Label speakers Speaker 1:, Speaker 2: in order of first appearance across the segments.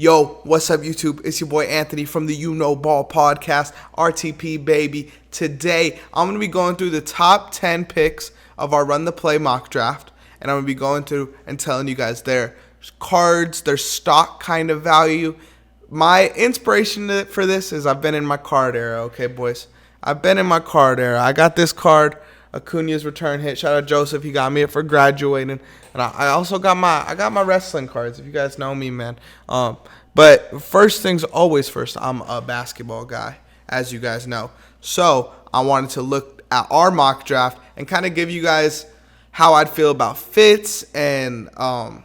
Speaker 1: Yo, what's up, YouTube? It's your boy Anthony from the You Know Ball podcast, RTP baby. Today, I'm going to be going through the top 10 picks of our Run the Play mock draft, and I'm going to be going through and telling you guys their cards, their stock kind of value. My inspiration for this is I've been in my card era, okay, boys? I've been in my card era. I got this card, Acuna's return hit. Shout out Joseph, he got me it for graduating. And I also got my wrestling cards, if you guys know me, man. But first things always first, I'm a basketball guy, as you guys know. So I wanted to look at our mock draft and kind of give you guys how I'd feel about fits and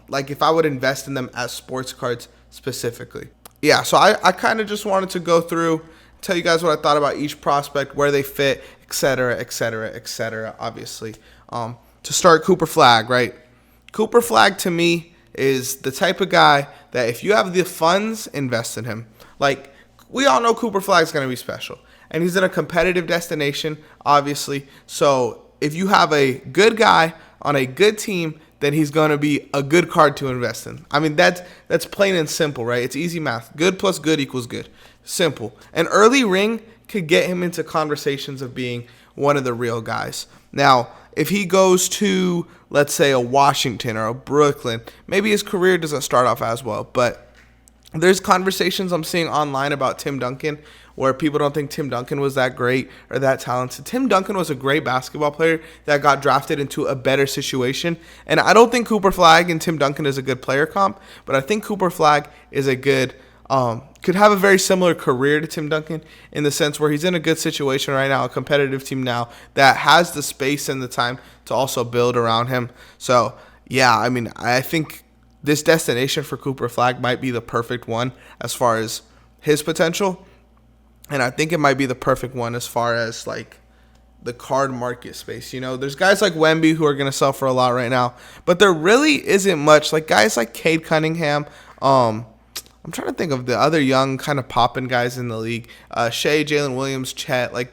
Speaker 1: like if I would invest in them as sports cards specifically. Yeah, so I kind of just wanted to go through, tell you guys what I thought about each prospect, where they fit, etc., etc., etc., obviously. To start, Cooper Flagg, right? Cooper Flagg, to me, is the type of guy that if you have the funds, invest in him. Like, we all know Cooper Flagg's going to be special. And he's in a competitive destination, obviously. So, if you have a good guy on a good team, then he's going to be a good card to invest in. I mean, that's plain and simple, right? It's easy math. Good plus good equals good. Simple. An early ring could get him into conversations of being one of the real guys. Now, if he goes to, let's say, a Washington or a Brooklyn, maybe his career doesn't start off as well. But there's conversations I'm seeing online about Tim Duncan where people don't think Tim Duncan was that great or that talented. Tim Duncan was a great basketball player that got drafted into a better situation. And I don't think Cooper Flagg and Tim Duncan is a good player comp, but I think Cooper Flagg is a good could have a very similar career to Tim Duncan in the sense where he's in a good situation right now, a competitive team now that has the space and the time to also build around him. So, yeah, I mean, I think this destination for Cooper Flagg might be the perfect one as far as his potential. And I think it might be the perfect one as far as, like, the card market space. You know, there's guys like Wemby who are going to sell for a lot right now, but there really isn't much. Like, guys like Cade Cunningham, I'm trying to think of the other young kind of popping guys in the league. Shea, Jalen Williams, Chet, like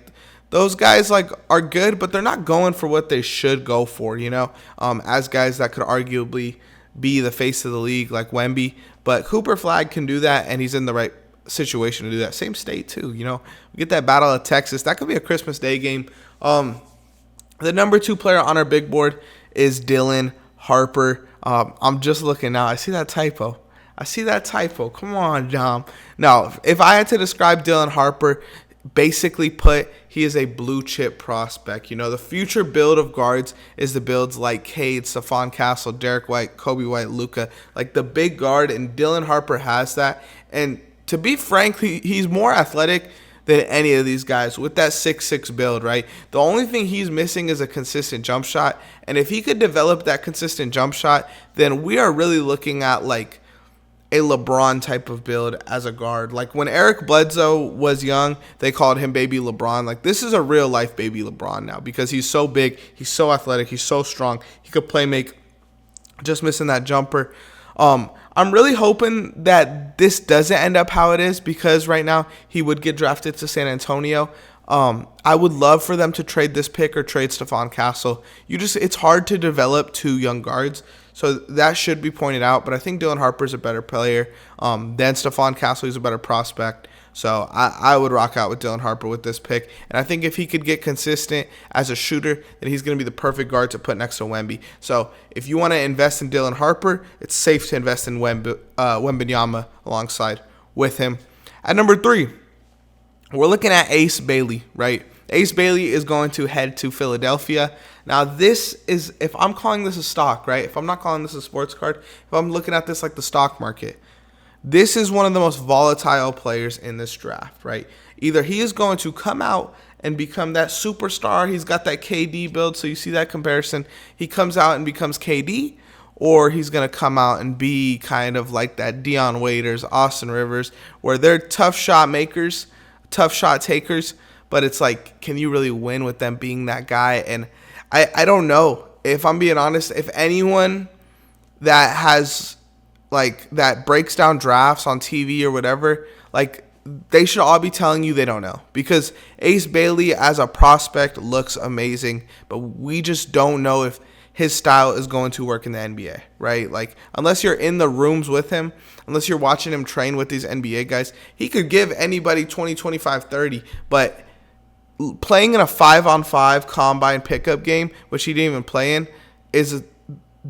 Speaker 1: those guys like are good, but they're not going for what they should go for, you know, as guys that could arguably be the face of the league like Wemby. But Cooper Flagg can do that, and he's in the right situation to do that. Same state, too, you know. We get that Battle of Texas. That could be a Christmas Day game. The number 2 player on our big board is Dylan Harper. I'm just looking now. I see that typo. Come on, Dom. Now, if I had to describe Dylan Harper, basically put, he is a blue chip prospect. You know, the future build of guards is the builds like Cade, Stephon Castle, Derrick White, Kobe White, Luka. Like the big guard, and Dylan Harper has that. And to be frank, he's more athletic than any of these guys with that 6'6" build, right? The only thing he's missing is a consistent jump shot. And if he could develop that consistent jump shot, then we are really looking at like a LeBron type of build as a guard. Like when Eric Bledsoe was young, they called him baby LeBron. Like this is a real life baby LeBron now because he's so big, he's so athletic, he's so strong. He could play make, just missing that jumper. I'm really hoping that this doesn't end up how it is because right now he would get drafted to San Antonio. I would love for them to trade this pick or trade Stephon Castle. It's hard to develop 2 young guards. So that should be pointed out, but I think Dylan Harper is a better player than Stephon Castle. He's a better prospect. So I would rock out with Dylan Harper with this pick. And I think if he could get consistent as a shooter, then he's going to be the perfect guard to put next to Wemby. So if you want to invest in Dylan Harper, it's safe to invest in Wembanyama alongside with him. At number 3, we're looking at Ace Bailey, right? Ace Bailey is going to head to Philadelphia. Now, this is, if I'm calling this a stock, right? If I'm not calling this a sports card, if I'm looking at this like the stock market, this is one of the most volatile players in this draft, right? Either he is going to come out and become that superstar. He's got that KD build, so you see that comparison. He comes out and becomes KD, or he's going to come out and be kind of like that Dion Waiters, Austin Rivers, where they're tough shot makers, tough shot takers, but it's like, can you really win with them being that guy? And I don't know. If I'm being honest, if anyone that has, like, that breaks down drafts on TV or whatever, like, they should all be telling you they don't know. Because Ace Bailey as a prospect looks amazing, but we just don't know if his style is going to work in the NBA, right? Like, unless you're in the rooms with him, unless you're watching him train with these NBA guys, he could give anybody 20, 25, 30, but playing in a 5-on-5 combine pickup game, which he didn't even play in, is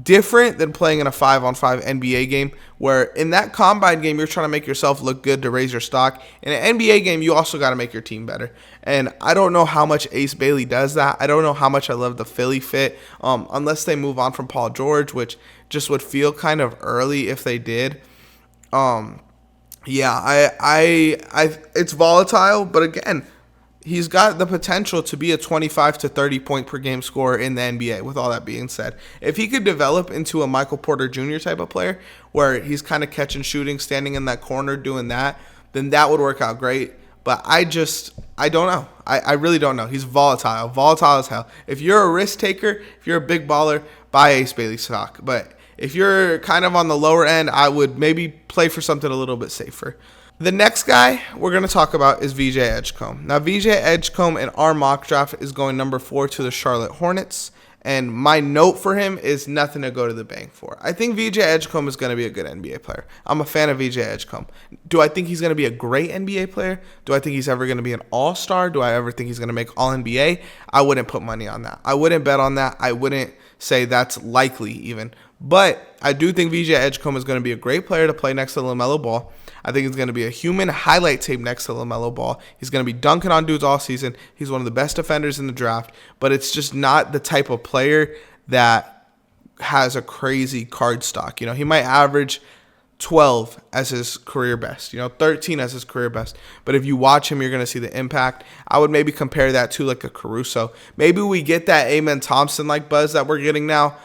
Speaker 1: different than playing in a 5-on-5 NBA game, where in that combine game, you're trying to make yourself look good to raise your stock. In an NBA game, you also got to make your team better. And I don't know how much Ace Bailey does that. I don't know how much I love the Philly fit, unless they move on from Paul George, which just would feel kind of early if they did. Yeah, it's volatile, but again, he's got the potential to be a 25 to 30 point per game scorer in the NBA, with all that being said. If he could develop into a Michael Porter Jr. type of player where he's kind of catching, shooting, standing in that corner, doing that, then that would work out great. But I don't know. I really don't know. He's volatile as hell. If you're a risk taker, if you're a big baller, buy Ace Bailey stock. But if you're kind of on the lower end, I would maybe play for something a little bit safer. The next guy we're going to talk about is VJ Edgecombe. Now, VJ Edgecombe in our mock draft is going number 4 to the Charlotte Hornets. And my note for him is nothing to go to the bank for. I think VJ Edgecombe is going to be a good NBA player. I'm a fan of VJ Edgecombe. Do I think he's going to be a great NBA player? Do I think he's ever going to be an all-star? Do I ever think he's going to make all-NBA? I wouldn't put money on that. I wouldn't bet on that. I wouldn't say that's likely even. But I do think VJ Edgecombe is going to be a great player to play next to LaMelo Ball. I think he's going to be a human highlight tape next to LaMelo Ball. He's going to be dunking on dudes all season. He's one of the best defenders in the draft, but it's just not the type of player that has a crazy card stock. You know, he might average 12 as his career best, 13 as his career best. But if you watch him, you're going to see the impact. I would maybe compare that to like a Caruso. Maybe we get that Amen Thompson-like buzz that we're getting now,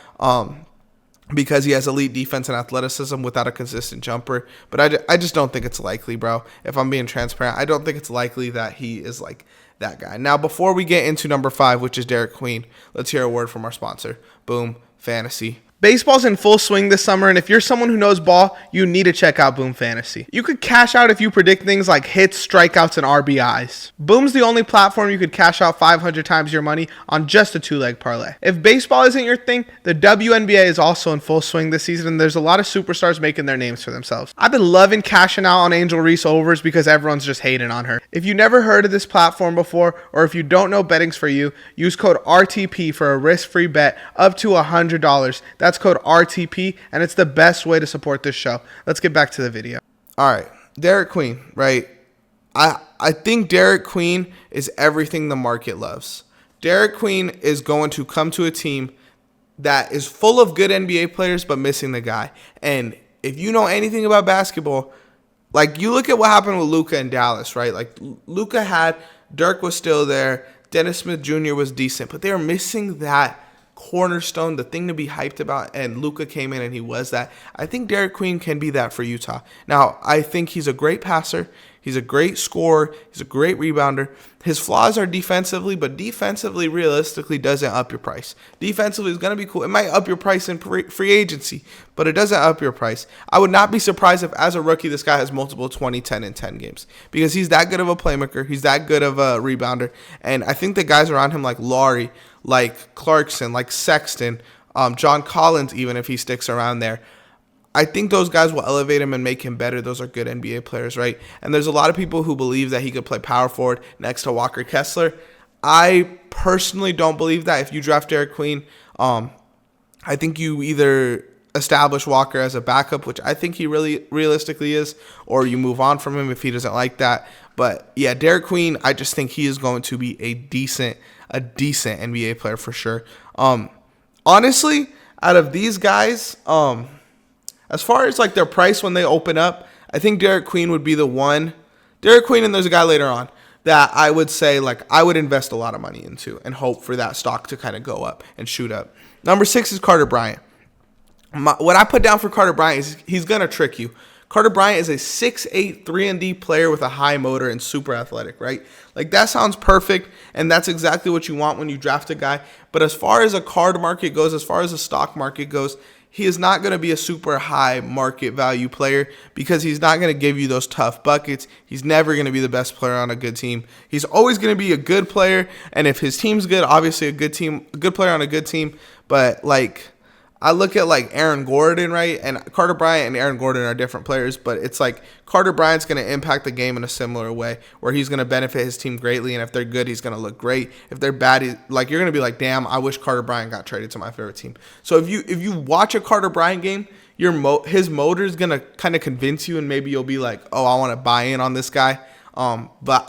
Speaker 1: because he has elite defense and athleticism without a consistent jumper. But I just don't think it's likely, bro. If I'm being transparent, I don't think it's likely that he is like that guy. Now, before we get into number 5, which is Derrick Queen, let's hear a word from our sponsor. Boom Fantasy. Baseball's in full swing this summer, and if you're someone who knows ball, you need to check out Boom Fantasy. You could cash out if you predict things like hits, strikeouts, and RBIs. Boom's the only platform you could cash out 500 times your money on just a 2-leg parlay. If baseball isn't your thing, the WNBA is also in full swing this season, and there's a lot of superstars making their names for themselves. I've been loving cashing out on Angel Reese overs because everyone's just hating on her. If you never heard of this platform before, or if you don't know betting's for you, use code RTP for a risk-free bet up to $100. That's code RTP, and it's the best way to support this show. Let's get back to the video. All right, Derrick Queen, right? I think Derrick Queen is everything the market loves. Derrick Queen is going to come to a team that is full of good NBA players but missing the guy. And if you know anything about basketball, like you look at what happened with Luka in Dallas, right? Like Luka had, Dirk was still there, Dennis Smith Jr. was decent, but they were missing that cornerstone, the thing to be hyped about, and Luka came in and he was that. I think Derrick Queen can be that for Utah. Now, I think he's a great passer. He's a great scorer. He's a great rebounder. His flaws are defensively, but defensively, realistically, doesn't up your price. Defensively is going to be cool. It might up your price in free agency, but it doesn't up your price. I would not be surprised if, as a rookie, this guy has multiple 20, 10, and 10 games because he's that good of a playmaker. He's that good of a rebounder. And I think the guys around him like Laurie, like Clarkson, like Sexton, John Collins, even if he sticks around there, I think those guys will elevate him and make him better. Those are good NBA players, right? And there's a lot of people who believe that he could play power forward next to Walker Kessler. I personally don't believe that. If you draft Derrick Queen, I think you either establish Walker as a backup, which I think he really realistically is, or you move on from him if he doesn't like that. But yeah, Derrick Queen, I just think he is going to be a decent NBA player for sure. Honestly, out of these guys, as far as like their price when they open up, I think Derrick Queen would be the one. Derrick Queen, and there's a guy later on that I would say like I would invest a lot of money into and hope for that stock to kind of go up and shoot up. Number 6 is Carter Bryant. What I put down for Carter Bryant is he's going to trick you. Carter Bryant is a 6'8", 3-and-D player with a high motor and super athletic, right? Like, that sounds perfect, and that's exactly what you want when you draft a guy. But as far as a card market goes, as far as the stock market goes, he is not going to be a super high market value player because he's not going to give you those tough buckets. He's never going to be the best player on a good team. He's always going to be a good player, and if his team's good, obviously a good player on a good team. But like, I look at like Aaron Gordon, right? And Carter Bryant and Aaron Gordon are different players, but it's like Carter Bryant's going to impact the game in a similar way where he's going to benefit his team greatly. And if they're good, he's going to look great. If they're bad, you're going to be like, damn, I wish Carter Bryant got traded to my favorite team. So if you watch a Carter Bryant game, his motor is going to kind of convince you, and maybe you'll be like, oh, I want to buy in on this guy. But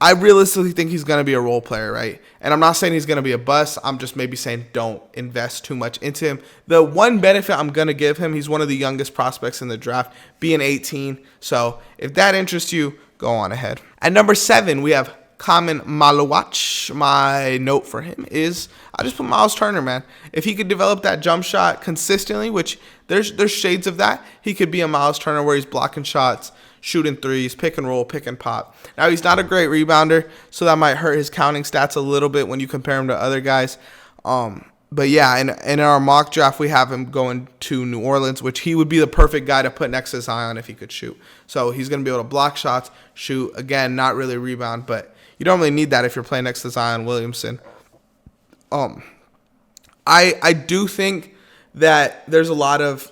Speaker 1: I realistically think he's going to be a role player, right? And I'm not saying he's going to be a bust. I'm just maybe saying don't invest too much into him. The one benefit I'm going to give him, he's one of the youngest prospects in the draft, being 18. So if that interests you, go on ahead. At number 7, we have Kamen Malawach. My note for him is I just put Miles Turner, man. If he could develop that jump shot consistently, which there's shades of that, he could be a Miles Turner where he's blocking shots, shooting threes, pick and roll, pick and pop. Now, he's not a great rebounder, so that might hurt his counting stats a little bit when you compare him to other guys. But yeah, in our mock draft, we have him going to New Orleans, which he would be the perfect guy to put next to Zion if he could shoot. So he's going to be able to block shots, shoot. Again, not really rebound, but you don't really need that if you're playing next to Zion Williamson. I do think that there's a lot of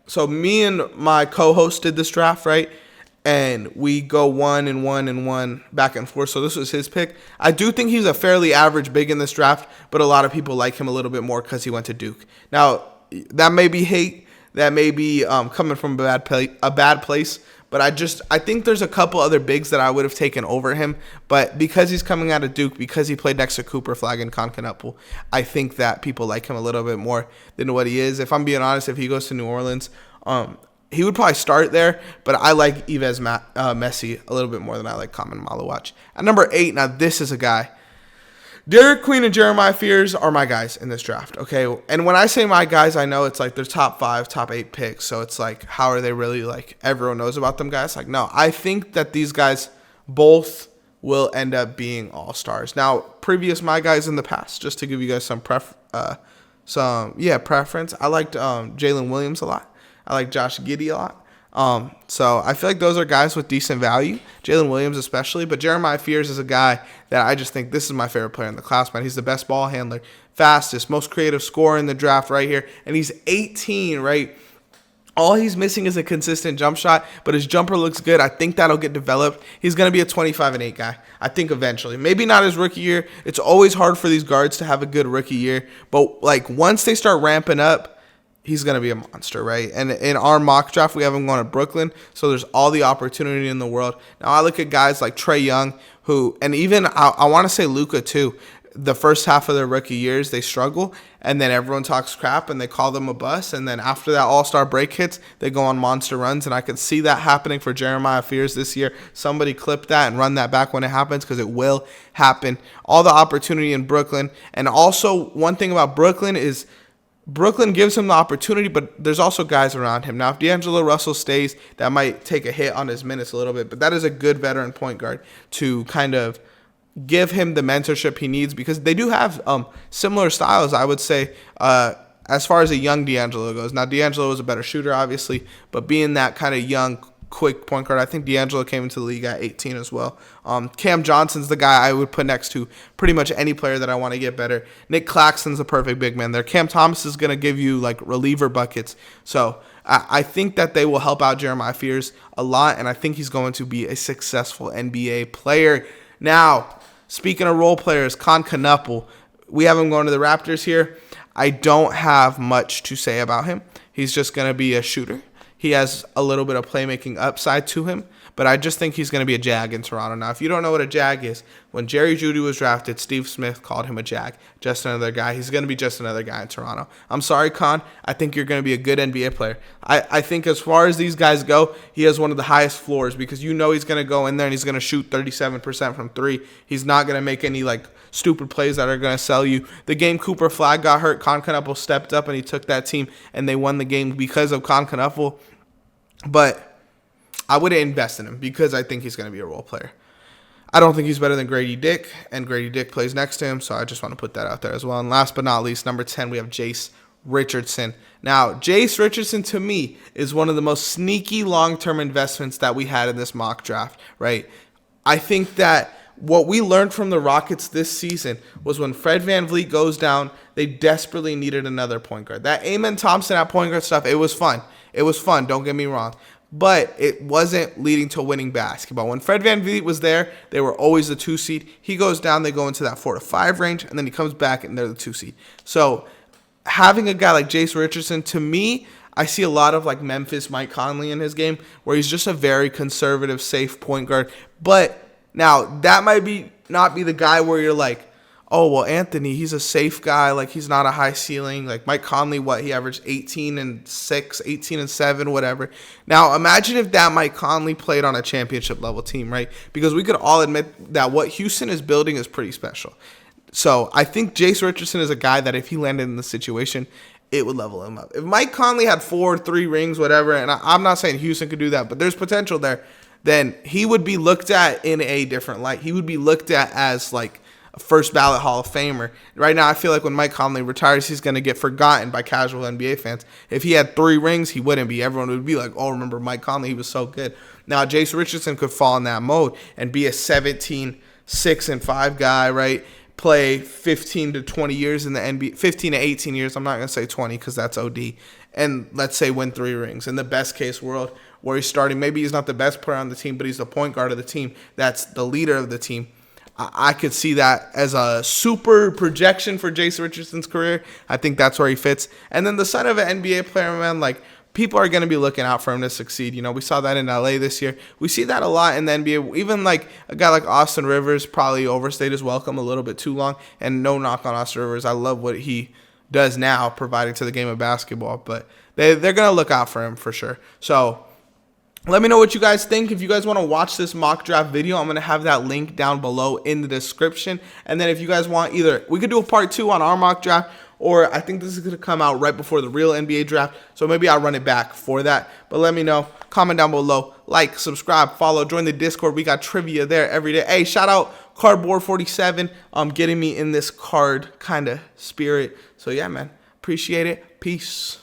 Speaker 1: so me and my co-host did this draft, right? And we go 1 and 1 and 1 back and forth. So this was his pick. I do think he's a fairly average big in this draft, but a lot of people like him a little bit more because he went to Duke. Now, that may be hate. That may be coming from a bad place. But I think there's a couple other bigs that I would have taken over him. But because he's coming out of Duke, because he played next to Cooper, Flag, and Concanapple, I think that people like him a little bit more than what he is. If I'm being honest, if he goes to New Orleans, he would probably start there, but I like Yves Messi a little bit more than I like Kamen Malawach. At number 8, now this is a guy. Derrick Queen and Jeremiah Fears are my guys in this draft, okay? And when I say my guys, I know it's like they're top 5, top 8 picks, so it's like, how are they really like everyone knows about them guys? Like, no, I think that these guys both will end up being all-stars. Now, previous my guys in the past, just to give you guys some preference, I liked Jalen Williams a lot. I like Josh Giddey a lot. So I feel like those are guys with decent value, Jalen Williams especially. But Jeremiah Fears is a guy that I just think this is my favorite player in the class, man. He's the best ball handler, fastest, most creative scorer in the draft right here. And he's 18, right? All he's missing is a consistent jump shot, but his jumper looks good. I think that'll get developed. He's going to be a 25-8 guy, I think, eventually. Maybe not his rookie year. It's always hard for these guards to have a good rookie year. But like once they start ramping up, he's going to be a monster, right? And in our mock draft, we have him going to Brooklyn, so there's all the opportunity in the world. Now, I look at guys like Trae Young, and even I want to say Luka too. The first half of their rookie years, they struggle, and then everyone talks crap, and they call them a bust. And then after that all-star break hits, they go on monster runs, and I could see that happening for Jeremiah Fears this year. Somebody clip that and run that back when it happens, because it will happen. All the opportunity in Brooklyn. And also, one thing about Brooklyn is Brooklyn gives him the opportunity, but there's also guys around him. Now, if D'Angelo Russell stays, that might take a hit on his minutes a little bit, but that is a good veteran point guard to kind of give him the mentorship he needs, because they do have similar styles, I would say, as far as a young D'Angelo goes. Now, D'Angelo is a better shooter, obviously, but being that kind of young, quick point guard, I think D'Angelo came into the league at 18 as well. Cam Johnson's the guy I would put next to pretty much any player that I want to get better. Nick Claxton's the perfect big man there. Cam Thomas is going to give you like reliever buckets. So I think that they will help out Jeremiah Fears a lot, and I think he's going to be a successful NBA player. Now, speaking of role players, Concanapple, we have him going to the Raptors here. I don't have much to say about him. He's just going to be a shooter. He has a little bit of playmaking upside to him, but I just think he's going to be a Jag in Toronto. Now, if you don't know what a Jag is, when Jerry Jeudy was drafted, Steve Smith called him a Jag, just another guy. He's going to be just another guy in Toronto. I'm sorry, Con. I think you're going to be a good NBA player. I think as far as these guys go, he has one of the highest floors, because you know he's going to go in there and he's going to shoot 37% from 3. He's not going to make any stupid plays that are going to sell you. The game Cooper Flag got hurt, Concanapple stepped up and he took that team and they won the game because of Concanapple. But I wouldn't invest in him because I think he's going to be a role player. I don't think he's better than Grady Dick, and Grady Dick plays next to him, so I just want to put that out there as well. And last but not least, number 10, we have Jace Richardson. Now, Jace Richardson, to me, is one of the most sneaky long-term investments that we had in this mock draft, right? I think that what we learned from the Rockets this season was when Fred VanVleet goes down, they desperately needed another point guard. That Amen Thompson at point guard stuff, it was fun. It was fun, don't get me wrong. But it wasn't leading to winning basketball. When Fred VanVleet was there, they were always the 2 seed. He goes down, they go into that 4 to 5 range, and then he comes back and they're the 2 seed. So having a guy like Jace Richardson, to me, I see a lot of like Memphis Mike Conley in his game, where he's just a very conservative, safe point guard. But now that might not be the guy where you're like, oh, well, Anthony, he's a safe guy. Like, he's not a high ceiling. Like, Mike Conley, he averaged 18 and 6, 18 and 7, whatever. Now, imagine if that Mike Conley played on a championship level team, right? Because we could all admit that what Houston is building is pretty special. So I think Jace Richardson is a guy that if he landed in the situation, it would level him up. If Mike Conley had 4, 3 rings, whatever, and I'm not saying Houston could do that, but there's potential there, then he would be looked at in a different light. He would be looked at as like a first ballot Hall of Famer. Right now, I feel like when Mike Conley retires, he's going to get forgotten by casual NBA fans. If he had 3 rings, he wouldn't be. Everyone would be like, oh, remember Mike Conley? He was so good. Now, Jace Richardson could fall in that mode and be a 17, 6, and 5 guy, right? Play 15 to 20 years in the NBA, 15 to 18 years. I'm not going to say 20 because that's OD. And let's say win 3 rings. In the best case world where he's starting, maybe he's not the best player on the team, but he's the point guard of the team. That's the leader of the team. I could see that as a super projection for Jace Richardson's career. I think that's where he fits. And then the son of an NBA player, man, like, people are going to be looking out for him to succeed. You know, we saw that in LA this year. We see that a lot in the NBA. Even like a guy like Austin Rivers probably overstayed his welcome a little bit too long. And no knock on Austin Rivers. I love what he does now, providing to the game of basketball. But they're going to look out for him for sure. So let me know what you guys think. If you guys want to watch this mock draft video, I'm going to have that link down below in the description. And then if you guys want we could do a part 2 on our mock draft, or I think this is going to come out right before the real NBA draft. So maybe I'll run it back for that. But let me know. Comment down below. Like, subscribe, follow, join the Discord. We got trivia there every day. Hey, shout out Cardboard47 getting me in this card kind of spirit. So yeah, man. Appreciate it. Peace.